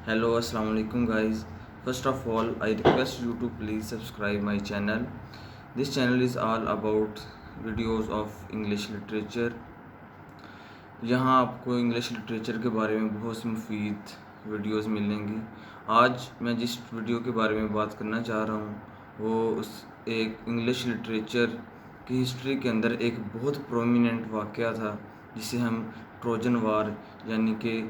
Hello, Assalamu alaikum guys. First of all, I request you to please subscribe my channel. This channel is all about videos of English literature. यहाँ आपको English literature के बारे में बहुत सी मुफीद videos मिलेंगी। आज मैं जिस वीडियो के बारे में बात करना चाह रहा हूँ वो उस एक इंग्लिश लिटरेचर की हिस्ट्री के अंदर एक बहुत प्रोमिनेंट वाक़या था जिसे हम ट्रोजन वार यानी कि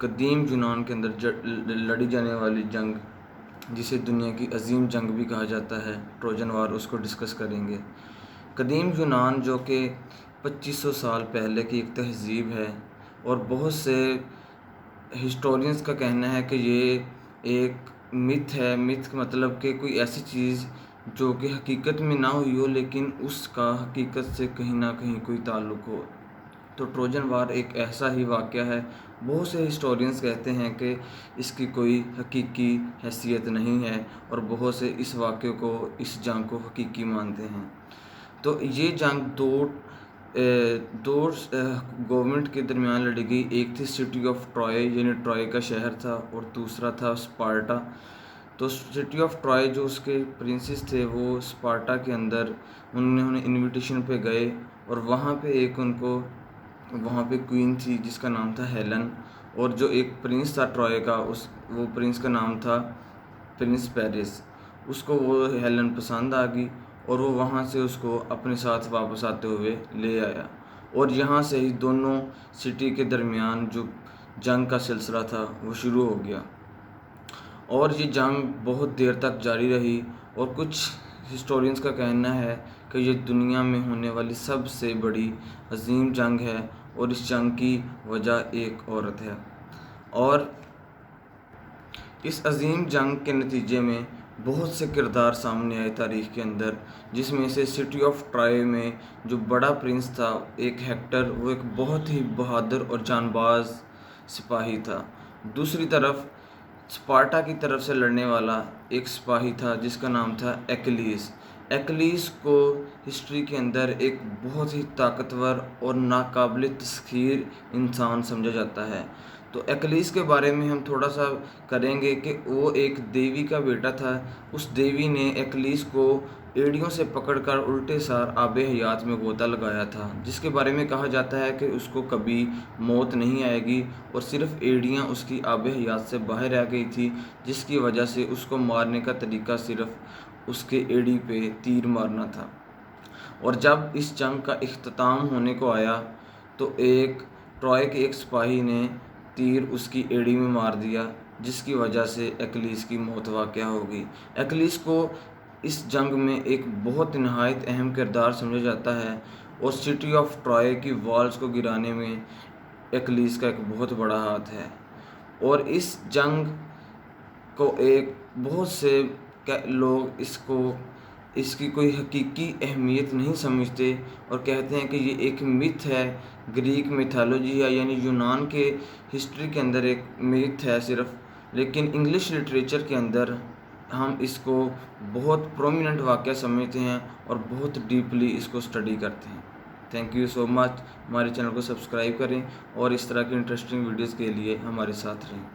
कदीम यूनान के अंदर लड़ी जाने वाली जंग, जिसे दुनिया की अजीम जंग भी कहा जाता है, ट्रोजन वार, उसको डिस्कस करेंगे। कदीम यूनान जो कि 2500 साल पहले की एक तहज़ीब है और बहुत से हिस्टोरियंस का कहना है कि ये एक मिथ है। मिथ मतलब कि कोई ऐसी चीज़ जो कि हकीकत में ना हुई हो लेकिन उसका हकीकत से कहीं ना कहीं कोई ताल्लुक़ हो। तो ट्रोजन वार एक ऐसा ही वाक़या है। बहुत से हिस्टोरियंस कहते हैं कि इसकी कोई हकीकी हैसियत नहीं है और बहुत से इस वाक़े को, इस जंग को हकीकी मानते हैं। तो ये जंग दो गवर्नमेंट के दरमियान लड़ी गई। एक थी सिटी ऑफ ट्रॉय यानी ट्रॉय का शहर था और दूसरा था स्पार्टा। तो सिटी ऑफ ट्रॉय जो उसके प्रिंसेस थे वो स्पार्टा के अंदर उन्होंने इनविटेशन पे गए और वहाँ पे क्वीन थी जिसका नाम था हेलन, और जो एक प्रिंस था ट्रॉय का वो प्रिंस का नाम था प्रिंस पेरिस। उसको वो हेलन पसंद आ गई और वो वहाँ से उसको अपने साथ वापस आते हुए ले आया और यहाँ से ही दोनों सिटी के दरमियान जो जंग का सिलसिला था वो शुरू हो गया और ये जंग बहुत देर तक जारी रही। और कुछ हिस्टोरियंस का कहना है कि ये दुनिया में होने वाली सबसे बड़ी अजीम जंग है और इस जंग की वजह एक औरत है। और इस अजीम जंग के नतीजे में बहुत से किरदार सामने आए तारीख़ के अंदर, जिसमें से सिटी ऑफ ट्रॉय में जो बड़ा प्रिंस था एक हेक्टर, वो एक बहुत ही बहादुर और जानबाज सिपाही था। दूसरी तरफ स्पार्टा की तरफ से लड़ने वाला एक सिपाही था जिसका नाम था एक्लीस। एक्लीस को हिस्ट्री के अंदर एक बहुत ही ताकतवर और नाकाबिल तस्खीर इंसान समझा जाता है। तो एक्लीस के बारे में हम थोड़ा सा करेंगे कि वो एक देवी का बेटा था। उस देवी ने एक्लीस को एड़ियों से पकड़कर उल्टे सार आबे हयात में गोता लगाया था, जिसके बारे में कहा जाता है कि उसको कभी मौत नहीं आएगी और सिर्फ एड़ियाँ उसकी आबे हयात से बाहर रह गई थी, जिसकी वजह से उसको मारने का तरीका सिर्फ उसके एड़ी पे तीर मारना था। और जब इस जंग का इख्तिताम होने को आया तो एक ट्रॉय के एक सिपाही ने तीर उसकी एड़ी में मार दिया, जिसकी वजह से एक्लीस की मौत वाक़या हो गई। एक्लीस को इस जंग में एक बहुत नहायत अहम किरदार समझा जाता है और सिटी ऑफ ट्रॉय की वॉल्स को गिराने में एक्लीस का एक बहुत बड़ा हाथ है। और इस जंग को एक बहुत से लोग इसकी कोई हकीकी अहमियत नहीं समझते और कहते हैं कि ये एक मिथ है, ग्रीक मिथोलॉजी है, यानी यूनान के हिस्ट्री के अंदर एक मिथ है सिर्फ। लेकिन इंग्लिश लिटरेचर के अंदर हम इसको बहुत प्रोमिनेंट वाक़या समझते हैं और बहुत डीपली इसको स्टडी करते हैं। Thank you so much. हमारे चैनल को सब्सक्राइब करें और इस तरह की इंटरेस्टिंग वीडियोज़ के लिए हमारे साथ रहें।